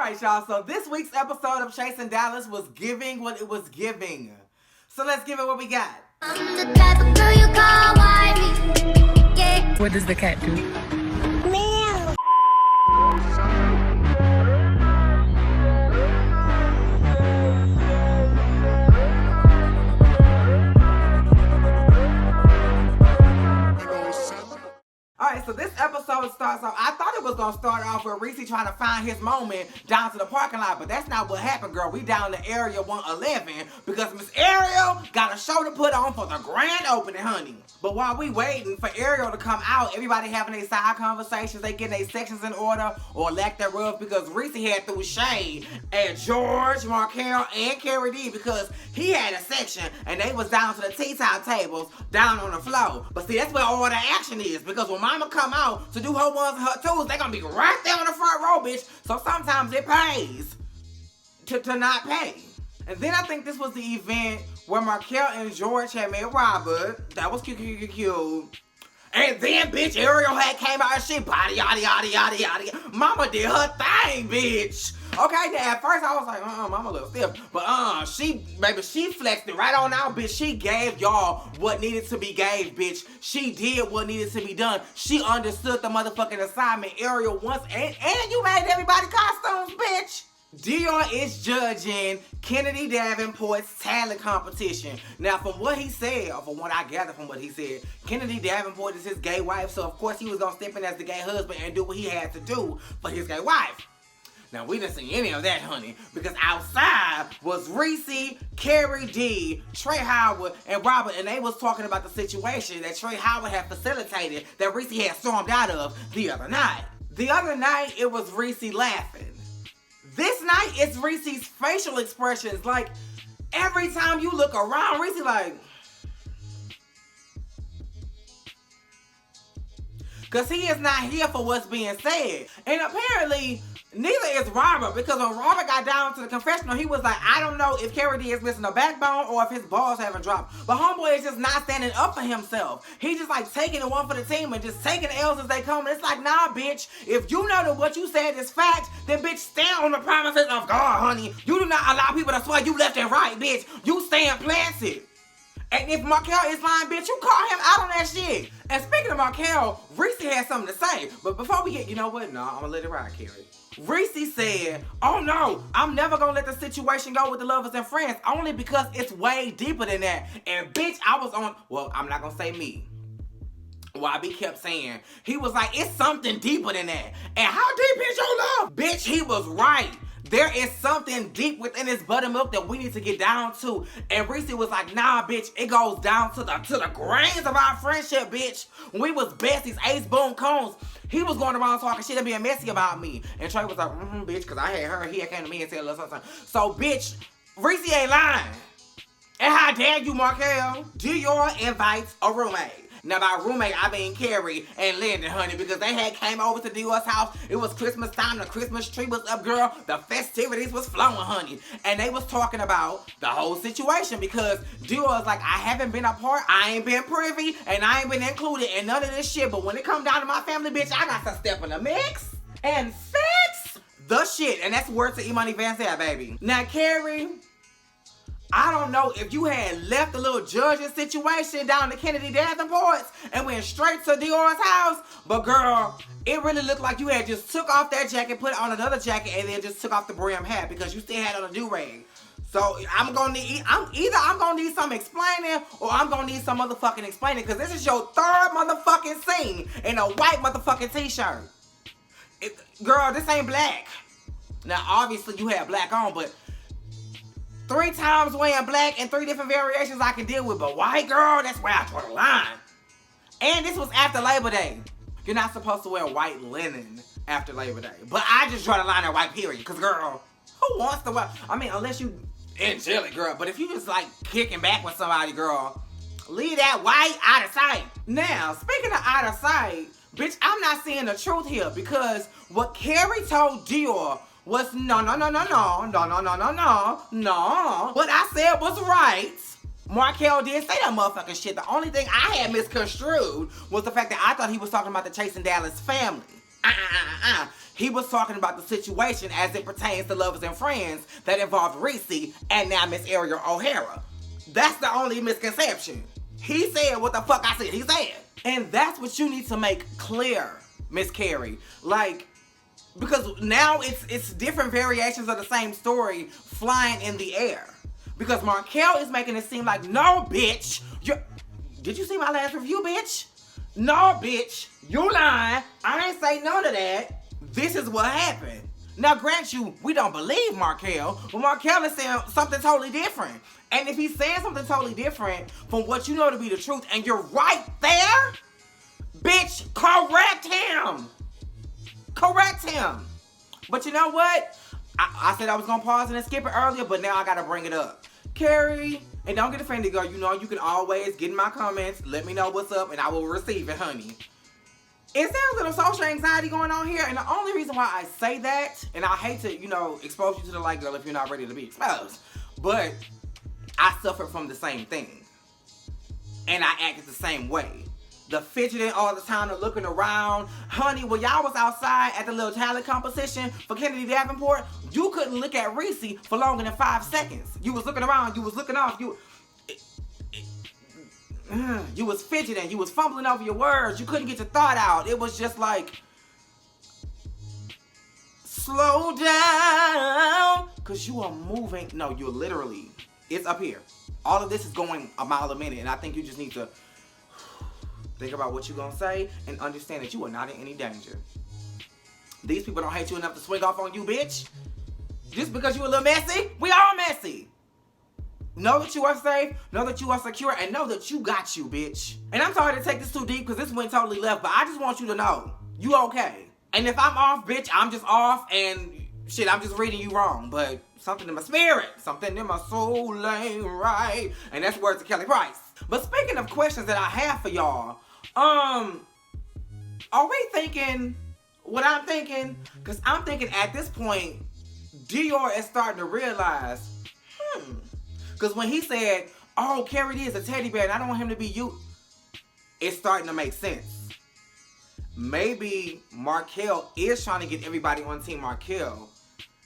right, y'all. So this week's episode of Chasing Dallas was giving what it was giving. So let's give it what we got. I'm the type of girl you call wifey. Yeah. What does the cat do? Meow. Alright, so this episode starts off, I thought it was going to start off with Reese trying to find his moment down to the parking lot, but that's not what happened, girl. We down to Area 111 because Miss Ariel got a show to put on for the grand opening, honey. But while we waiting for Ariel to come out, everybody having their side conversations, they getting their sections in order or lack thereof, because Reese had threw shade at George, Markel, and Carrie D because he had a section and they was down to the tea-top tables down on the floor. But see, that's where all the action is, because when Mama come out to do her ones and her twos, they gonna be right there on the front row, bitch. So sometimes it pays to not pay. And then I think this was the event where Markel and George had met Robert. That was cute. And then, bitch, Ariel had came out and she body yada. Mama did her thing, bitch. Okay, now at first I was like, Mama a little stiff. But she flexed it right on out, bitch. She gave y'all what needed to be gave, bitch. She did what needed to be done. She understood the motherfucking assignment Ariel wants, and you made everybody costumes, bitch. Dior is judging Kennedy Davenport's talent competition. Now, from what he said, or from what I gather from what he said, Kennedy Davenport is his gay wife, so of course he was gonna step in as the gay husband and do what he had to do for his gay wife. Now, we didn't see any of that, honey, because outside was Reese, Carrie D, Trey Howard, and Robert, and they was talking about the situation that Trey Howard had facilitated that Reese had stormed out of the other night. The other night, it was Reese laughing. This night, it's Reese's facial expressions. Like, every time you look around, Reese like... Because he is not here for what's being said. And apparently, neither is Robert. Because when Robert got down to the confessional, he was like, I don't know if Carrie D is missing a backbone or if his balls haven't dropped. But homeboy is just not standing up for himself. He just like taking the one for the team and just taking the L's as they come. And it's like, nah, bitch. If you know that what you said is fact, then bitch, stand on the promises of God, honey. You do not allow people to swear you left and right, bitch. You stand planted. And if Markel is lying, bitch, you call him out on that shit. And speaking of Markel, Reese had something to say. But before we get, you know what? No, I'm gonna let it ride, Carrie. Reese said, oh no, I'm never gonna let the situation go with the lovers and friends, only because it's way deeper than that. And bitch, I was on, well, I'm not gonna say me. YB kept saying, he was like, it's something deeper than that. And how deep is your love? Bitch, he was right. There is something deep within this buttermilk that we need to get down to. And Reese was like, nah, bitch, it goes down to the grains of our friendship, bitch. When we was besties, Ace Boom Cones, he was going around talking shit and being messy about me. And Trey was like, bitch, because I had her. He had came to me and said a little something. So, bitch, Reese ain't lying. And how dare you, Markel? Dior invites a roommate. Now, by roommate, I mean Carrie and Lyndon, honey, because they had came over to Dior's house. It was Christmas time. The Christmas tree was up, girl. The festivities was flowing, honey. And they was talking about the whole situation because Dior was like, I haven't been a part. I ain't been privy, and I ain't been included in none of this shit. But when it come down to my family, bitch, I got to step in the mix and fix the shit. And that's words to Imani Van Zant, baby. Now, Carrie, I don't know if you had left the little judging situation down to Kennedy Davenport's and went straight to Dior's house, but girl, it really looked like you had just took off that jacket, put on another jacket, and then just took off the brim hat because you still had on a do-rag. So I'm gonna need some explaining or I'm gonna need some motherfucking explaining because this is your third motherfucking scene in a white motherfucking t-shirt. Girl, this ain't black. Now, obviously you had black on, but 3 times wearing black and 3 different variations I can deal with. But white, girl, that's where I draw the line. And this was after Labor Day. You're not supposed to wear white linen after Labor Day. But I just draw the line at white, period. Because, girl, who wants to wear... I mean, unless you angelic, girl. But if you just, like, kicking back with somebody, girl, leave that white out of sight. Now, speaking of out of sight, bitch, I'm not seeing the truth here. Because what Carrie told Dior was no. What I said was right. Markel did say that motherfucking shit. The only thing I had misconstrued was the fact that I thought he was talking about the Chasing Dallas family. He was talking about the situation as it pertains to lovers and friends that involved Reese and now Miss Ariel O'Hara. That's the only misconception. He said what the fuck I said he said. And that's what you need to make clear, Miss Carrie. Like, because now it's different variations of the same story flying in the air. Because Markel is making it seem like, no, bitch. Did you see my last review, bitch? No, bitch. You lying. I ain't say none of that. This is what happened. Now, grant you, we don't believe Markel, but Markel is saying something totally different. And if he's saying something totally different from what you know to be the truth, and you're right there, bitch, correct him. Correct him. But you know what? I said I was going to pause and then skip it earlier, but now I got to bring it up. Carrie, and don't get offended, girl. You know you can always get in my comments, let me know what's up, and I will receive it, honey. Is there a little social anxiety going on here? And the only reason why I say that, and I hate to, expose you to the light, girl, if you're not ready to be exposed, but I suffered from the same thing. And I acted the same way. The fidgeting all the time, the looking around. Honey, when y'all was outside at the little talent competition for Kennedy Davenport, you couldn't look at Reese for longer than 5 seconds. You was looking around, you was looking off, you was fidgeting, you was fumbling over your words, you couldn't get your thought out. It was just like, slow down, because you are moving. No, you're literally, it's up here. All of this is going a mile a minute, and I think you just need to think about what you're going to say and understand that you are not in any danger. These people don't hate you enough to swing off on you, bitch. Just because you a little messy, we all messy. Know that you are safe, know that you are secure, and know that you got you, bitch. And I'm sorry to take this too deep because this went totally left, but I just want you to know, you okay. And if I'm off, bitch, I'm just off, and shit, I'm just reading you wrong. But something in my spirit, something in my soul ain't right. And that's words of Kelly Price. But speaking of questions that I have for y'all, are we thinking what I'm thinking? Because I'm thinking at this point, Dior is starting to realize, because when he said, oh, Carrie D is a teddy bear and I don't want him to be you, it's starting to make sense. Maybe Markel is trying to get everybody on Team Markel,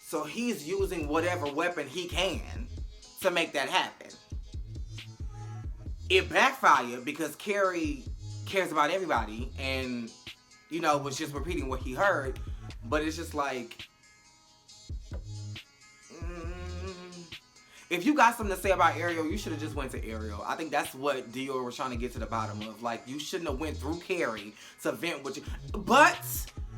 so he's using whatever weapon he can to make that happen. It backfired because Carrie cares about everybody and, was just repeating what he heard, but it's just like, if you got something to say about Ariel, you should have just went to Ariel. I think that's what Dior was trying to get to the bottom of. Like, you shouldn't have went through Carrie to vent what you... But,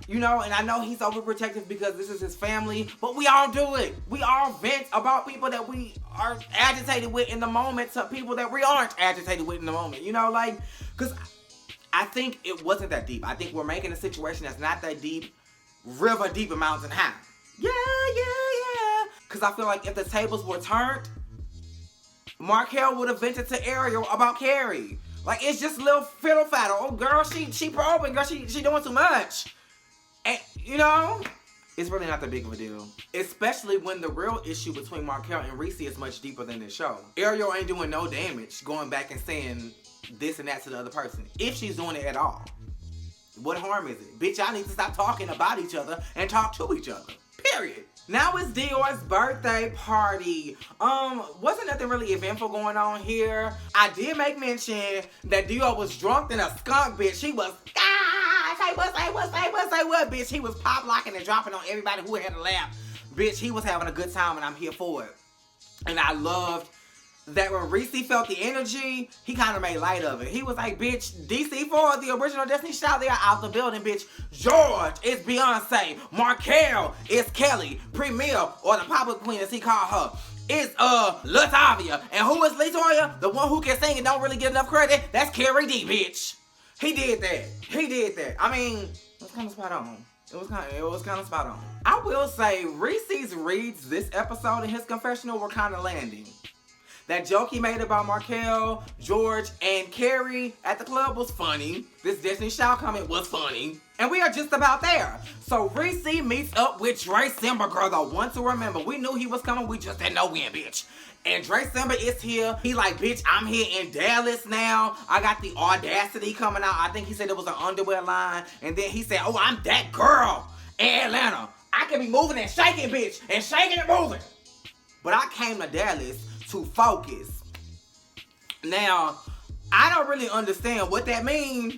and I know he's overprotective because this is his family, but we all do it. We all vent about people that we are agitated with in the moment to people that we aren't agitated with in the moment. Because I think it wasn't that deep. I think we're making a situation that's not that deep, river deep and mountain high. Yeah. Because I feel like if the tables were turned, Markel would have vented to Ariel about Carrie. Like, it's just a little fiddle faddle. Oh, girl, she probing. Girl, she doing too much. And, it's really not that big of a deal. Especially when the real issue between Markel and Reese is much deeper than this show. Ariel ain't doing no damage going back and saying this and that to the other person. If she's doing it at all. What harm is it? Bitch, y'all need to stop talking about each other and talk to each other. Period. Now it's Dior's birthday party. Wasn't nothing really eventful going on here. I did make mention that Dior was drunk than a skunk, bitch. She was, say what, bitch. He was pop locking and dropping on everybody who had a lap. Bitch, he was having a good time and I'm here for it. And I loved that when Reese felt the energy, he kind of made light of it. He was like, bitch, DC4, the original Destiny Child, they are out the building, bitch. George is Beyonce. Markel is Kelly. Premier, or the Pop-Up Queen as he called her, is Latavia. And who is Latoya? The one who can sing and don't really get enough credit? That's Carrie D, bitch. He did that. I mean, it was kind of spot on. It was kind of spot on. I will say, Reese's reads this episode in his confessional were kind of landing. That joke he made about Markel, George, and Carrie at the club was funny. This Destiny Child comment was funny. And we are just about there. So Reese meets up with Dre Simba, girl, the one to remember. We knew he was coming, we just didn't know when, bitch. And Dre Simba is here. He like, bitch, I'm here in Dallas now. I got the Audacity coming out. I think he said it was an underwear line. And then he said, oh, I'm that girl in Atlanta. I can be moving and shaking, bitch, and shaking and moving. But I came to Dallas to focus. Now, I don't really understand what that means.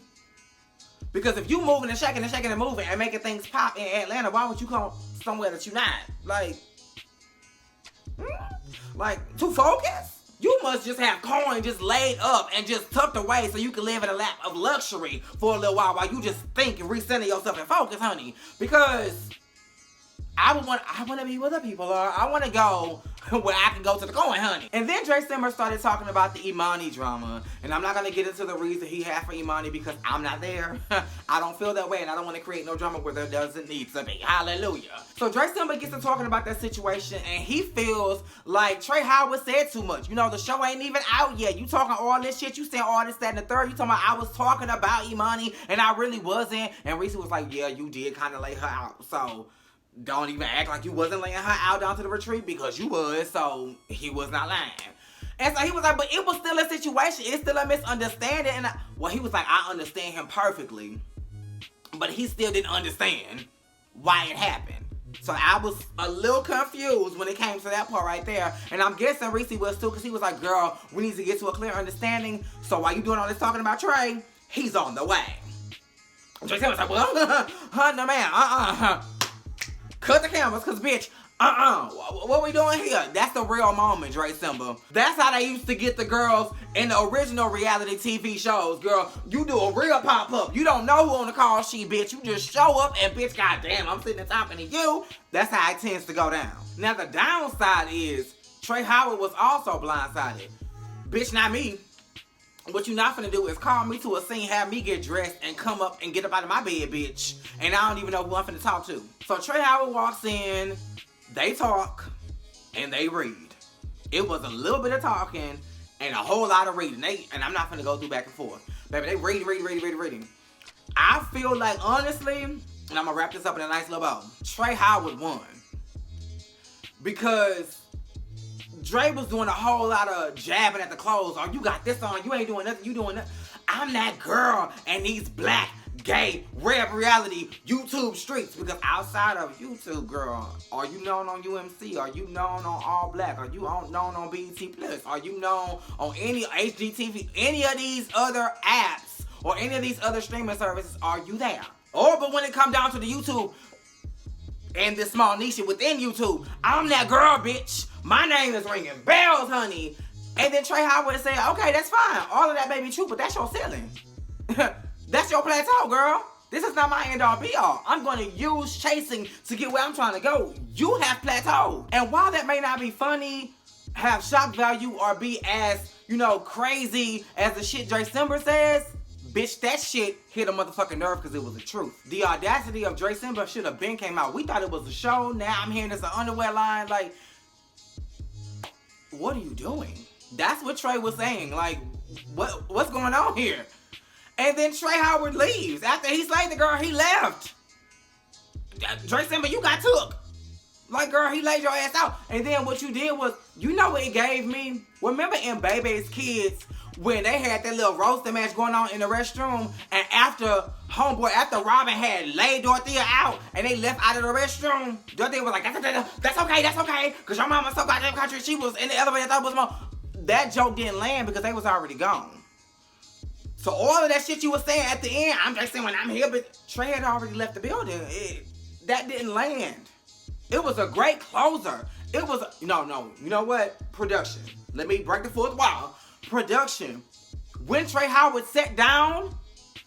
Because if you moving and shaking and moving and making things pop in Atlanta, why would you come somewhere that you're not? Like, to focus? You must just have coin just laid up and just tucked away so you can live in a lap of luxury for a little while you just think and recenter yourself and focus, honey. Because I want to be with the people, or I want to go where I can go to the coin, honey. And then Dre Simmer started talking about the Imani drama. And I'm not going to get into the reason he had for Imani because I'm not there. I don't feel that way, and I don't want to create no drama where there doesn't need to be. Hallelujah. So Dre Simmer gets to talking about that situation, and he feels like Trey Howard said too much. You know, the show ain't even out yet. You talking all this shit. You saying all this, that, and the third. You talking about I was talking about Imani, and I really wasn't. And Reese was like, yeah, you did kind of lay her out. So don't even act like you wasn't laying her out down to the retreat because you was, so he was not lying. And so he was like, but it was still a situation. It's still a misunderstanding. And he was like, I understand him perfectly. But he still didn't understand why it happened. So I was a little confused when it came to that part right there. And I'm guessing Reese was too, because he was like, girl, we need to get to a clear understanding. So while you doing all this talking about Trey, he's on the way. Trey was like, well, no man, cut the cameras, cause bitch, what we doing here? That's the real moment, Dre Simba. That's how they used to get the girls in the original reality TV shows, girl. You do a real pop-up. You don't know who on the call sheet, bitch. You just show up and bitch, goddamn, I'm sitting and talking to you. That's how it tends to go down. Now the downside is, Trey Howard was also blindsided. Bitch, not me. What you not finna do is call me to a scene, have me get dressed, and come up and get up out of my bed, bitch. And I don't even know who I'm finna talk to. So Trey Howard walks in, they talk, and they read. It was a little bit of talking and a whole lot of reading. And I'm not finna go through back and forth. Baby, they reading. I feel like, honestly, and I'm gonna wrap this up in a nice little bow, Trey Howard won. Because Dre was doing a whole lot of jabbing at the clothes. Oh, you got this on. You ain't doing nothing. You doing nothing. I'm that girl in these black, gay, rap reality YouTube streets. Because outside of YouTube, girl, are you known on UMC? Are you known on All Black? Are you known on BET Plus? Are you known on any HGTV? Any of these other apps or any of these other streaming services? Are you there? But when it come down to the YouTube and this small niche within YouTube, I'm that girl, bitch. My name is ringing bells, honey. And then Trey Howard would say, okay, that's fine. All of that may be true, but that's your ceiling. That's your plateau, girl. This is not my end-all be-all. I'm going to use chasing to get where I'm trying to go. You have plateaued. And while that may not be funny, have shock value, or be as, crazy as the shit Dre Simba says, bitch, that shit hit a motherfucking nerve because it was the truth. The audacity of Dre Simba should have been came out. We thought it was a show. Now I'm hearing it's an underwear line. Like, what are you doing? That's what Trey was saying. Like, what's going on here? And then Trey Howard leaves. After he slayed the girl, he left. Dre Simba, you got took. Like, girl, he laid your ass out. And then what you did was, you know what it gave me? Remember in Baby's Kids, when they had that little roasting match going on in the restroom, and after Robin had laid Dorothea out, and they left out of the restroom, Dorothea was like, that's okay, because your mama's so goddamn country, she was in the elevator, thought it was more. That joke didn't land because they was already gone. So all of that shit you was saying at the end, I'm just saying when I'm here, but Trey had already left the building. That didn't land. It was a great closer. It was, no, you know what? Production. Let me break the fourth wall. Production. When Trey Howard sat down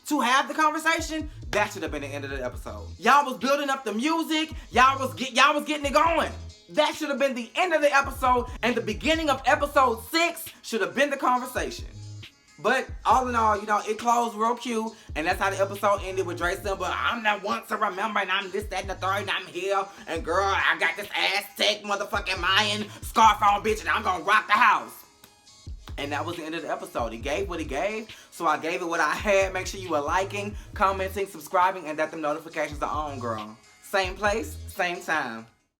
to have the conversation, that should have been the end of the episode. Y'all was building up the music. Y'all was getting it going. That should have been the end of the episode, and the beginning of episode 6 should have been the conversation. But all in all, it closed real cute, and that's how the episode ended with Dre Simba. I'm the one to remember, and I'm this, that, and the third, and I'm here. And girl, I got this Aztec motherfucking Mayan scarf on, bitch, and I'm gonna rock the house. And that was the end of the episode. He gave what he gave, so I gave it what I had. Make sure you are liking, commenting, subscribing, and that the notifications are on, girl. Same place, same time.